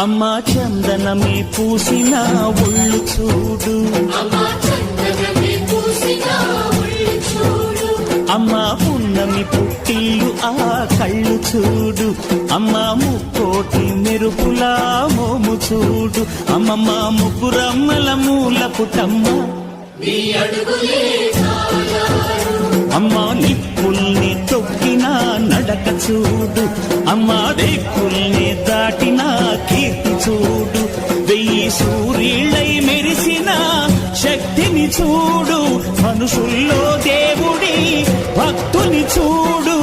అమ్మా చందనమే పూసిన ఒళ్ళు చూడు, అమ్మా పున్నమి పుట్టిల్లు ఆ కళ్ళు చూడు, అమ్మా ముక్కోటి మెరుపులా మోము చూడు, అమ్మమ్మ ముగ్గురమ్మల మూల పుటమ్మ అమ్మా నిప్పుల్ని తొక్కిన నడక చూడు, అమ్మా దిక్కుల్ని దాటిన కీర్తి చూడు, 1000 సూర్యులై మెరిసిన శక్తిని చూడు, మనుషుల్లో దేవుడి భక్తుని చూడు.